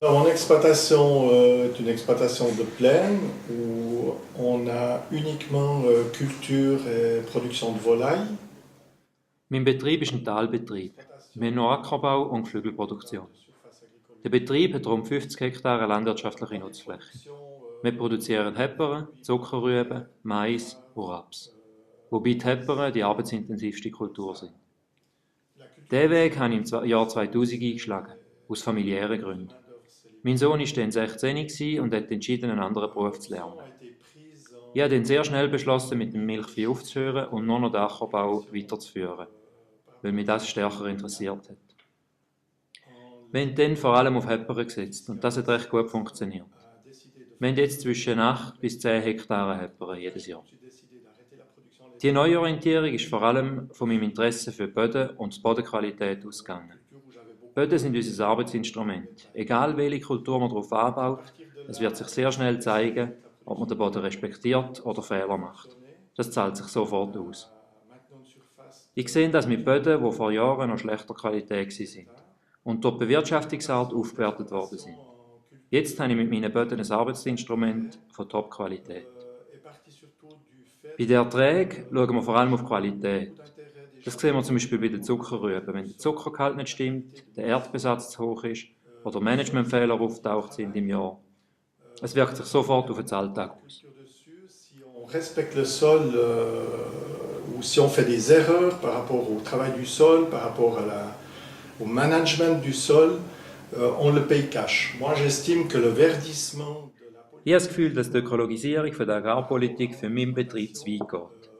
Mon exploitation est une exploitation de plaine où on a uniquement culture et production de volailles. Mein Betrieb ist ein Talbetrieb. Wir haben nur Ackerbau und Geflügelproduktion. Der Betrieb hat rund 50 Hektare landwirtschaftliche Nutzfläche. Wir produzieren Hepperen, Zuckerrüben, Mais und Raps. Wobei die Hepperen die arbeitsintensivste Kultur sind. Diesen Weg habe ich im Jahr 2000 eingeschlagen, aus familiären Gründen. Mein Sohn war dann 16 und hat entschieden, einen anderen Beruf zu lernen. Ich habe dann sehr schnell beschlossen, mit dem Milchvieh aufzuhören und nur noch den Ackerbau weiterzuführen, weil mich das stärker interessiert hat. Wir haben dann vor allem auf Hepperen gesetzt und das hat recht gut funktioniert. Wir haben jetzt zwischen 8 bis 10 Hektare Hepperen jedes Jahr. Die Neuorientierung ist vor allem von meinem Interesse für die Böden und die Bodenqualität ausgegangen. Böden sind unser Arbeitsinstrument. Egal welche Kultur man darauf anbaut, es wird sich sehr schnell zeigen, ob man den Boden respektiert oder Fehler macht. Das zahlt sich sofort aus. Ich sehe das mit Böden, die vor Jahren noch schlechter Qualität waren und durch die Bewirtschaftungsart aufgewertet worden sind. Jetzt habe ich mit meinen Böden ein Arbeitsinstrument von Top-Qualität. Bei den Erträgen schauen wir vor allem auf Qualität. Das sehen wir zum Beispiel bei den Zuckerrüben. Wenn der Zuckergehalt nicht stimmt, der Erdbesatz zu hoch ist oder Managementfehler auftaucht sind im Jahr, es wirkt sich sofort auf den Alltag aus. Si on respecte le sol ou si on fait des erreurs par rapport au travail du sol, par rapport au management du sol, on le paye cash. Moi, j'estime que le verdissement de la Ich habe das Gefühl, dass die Ökologisierung der Agrarpolitik für meinen Betrieb zu weit geht.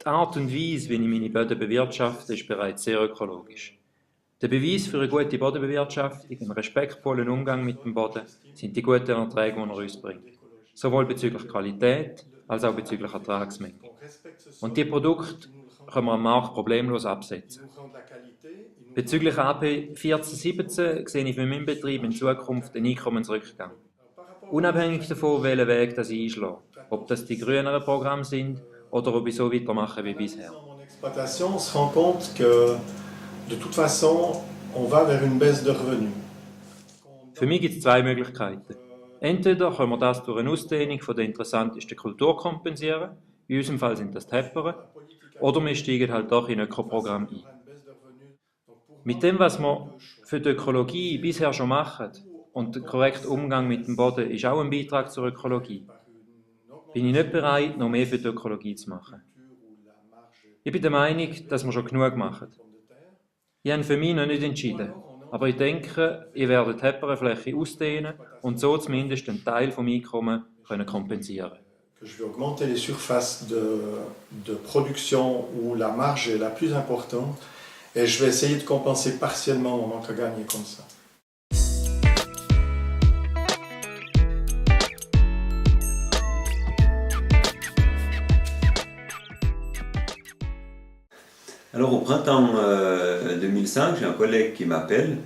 Die Art und Weise, wie ich meine Böden bewirtschafte, ist bereits sehr ökologisch. Der Beweis für eine gute Bodenbewirtschaftung, einen respektvollen Umgang mit dem Boden, sind die guten Erträge, die er uns bringt. Sowohl bezüglich Qualität als auch bezüglich Ertragsmenge. Und diese Produkte können wir am Markt problemlos absetzen. Bezüglich AP 1417 sehe ich für meinen Betrieb in Zukunft einen Einkommensrückgang. Unabhängig davon, welchen Weg ich einschlage, ob das die grüneren Programme sind oder ob ich so weitermache wie bisher. mon exploitation, on se rend compte que de toute façon, on va vers une baisse de revenus. Für mich gibt es zwei Möglichkeiten. Entweder können wir das durch eine Ausdehnung der interessantesten Kultur kompensieren, in unserem Fall sind das die Hepperen, oder wir steigen halt doch in ein Ökoprogramm ein. Mit dem, was wir für die Ökologie bisher schon machen, und der korrekte Umgang mit dem Boden ist auch ein Beitrag zur Ökologie, bin ich nicht bereit, noch mehr für die Ökologie zu machen. Ich bin der Meinung, dass wir schon genug machen. Ich habe für mich noch nicht entschieden, aber ich denke, ich werde die Hepperenfläche ausdehnen und so zumindest einen Teil des Einkommens kompensieren können. Je vais augmenter les surfaces de production où la marge est la plus importante et je vais essayer de compenser partiellement mon manque à gagner comme ça. Alors au printemps 2005, j'ai un collègue qui m'appelle,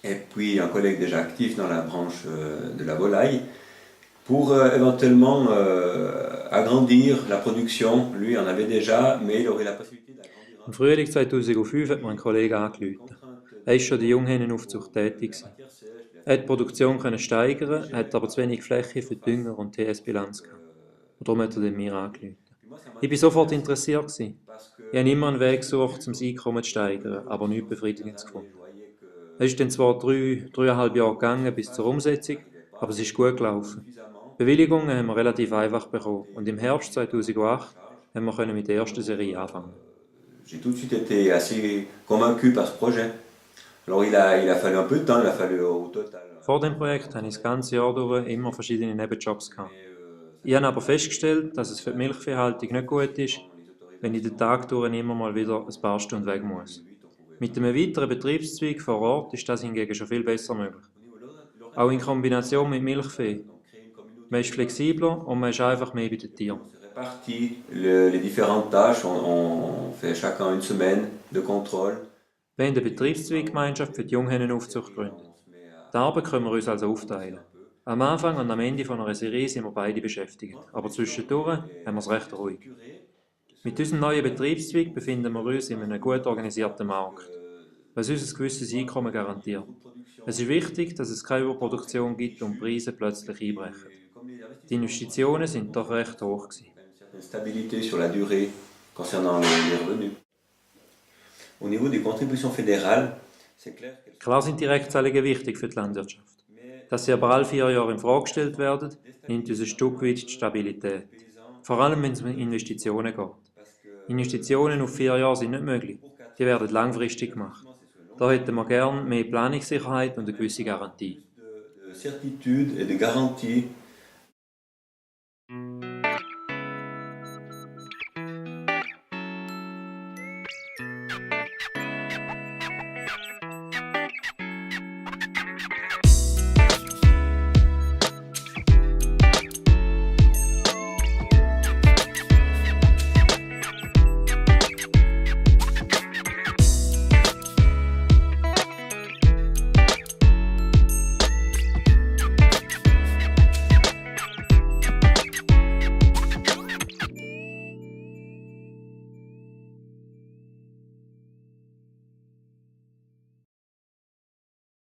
et puis un collègue déjà actif dans la branche de la volaille, pour éventuellement agrandir la production. Lui en avait déjà, mais il aurait la possibilité d'agrandir. Im Frühling 2005 hat mir ein Kollege angerufen. Er war schon in der Junghennenaufzucht tätig. Er konnte die Produktion steigern, hat aber zu wenig Fläche für Dünger und TS-Bilanz gehabt. Und darum hat er mir angerufen. Ich war sofort interessiert. Ich habe immer einen Weg gesucht, um das Einkommen zu steigern, aber nichts Befriedigendes gefunden. Es ist dann zwar 3,5 Jahre gegangen bis zur Umsetzung, aber es ist gut gelaufen. Bewilligungen haben wir relativ einfach bekommen und im Herbst 2008 haben wir mit der ersten Serie anfangen. J'ai tout de suite été assez convaincu par ce projet. Alors il a fallu un peu de temps, il a fallu au total. Vor dem Projekt hatte ich das ganze Jahr durch immer verschiedene Nebenjobs gehabt. Ich habe aber festgestellt, dass es für die Milchviehhaltung nicht gut ist, wenn ich den Tag durch immer mal wieder ein paar Stunden weg muss. Mit einem weiteren Betriebszweig vor Ort ist das hingegen schon viel besser möglich. Auch in Kombination mit Milchvieh. Man ist flexibler und man ist einfach mehr bei den Tieren. On répartit les différentes tâches, on fait chacun une semaine de contrôle. Wir haben eine Betriebszweiggemeinschaft für die Junghennenaufzucht gegründet. Die Arbeit können wir uns also aufteilen. Am Anfang und am Ende von einer Serie sind wir beide beschäftigt, aber zwischendurch haben wir es recht ruhig. Mit unserem neuen Betriebszweig befinden wir uns in einem gut organisierten Markt. was uns ein gewisses Einkommen garantiert. Es ist wichtig, dass es keine Überproduktion gibt und die Preise plötzlich einbrechen. Die Investitionen sind doch recht hoch gewesen. Une stabilité sur la durée concernant les revenus. Au niveau des contributions fédérales, c'est clair qu'elles Klar sind Direktzahlungen wichtig für die Landwirtschaft. Dass sie aber alle 4 Jahre in Frage gestellt werden, nimmt uns ein Stück weit die Stabilität. Vor allem, wenn es um Investitionen geht. Investitionen auf 4 Jahre sind nicht möglich. Die werden langfristig gemacht. Da hätten wir gern mehr Planungssicherheit und eine gewisse Garantie. de certitude et de garantie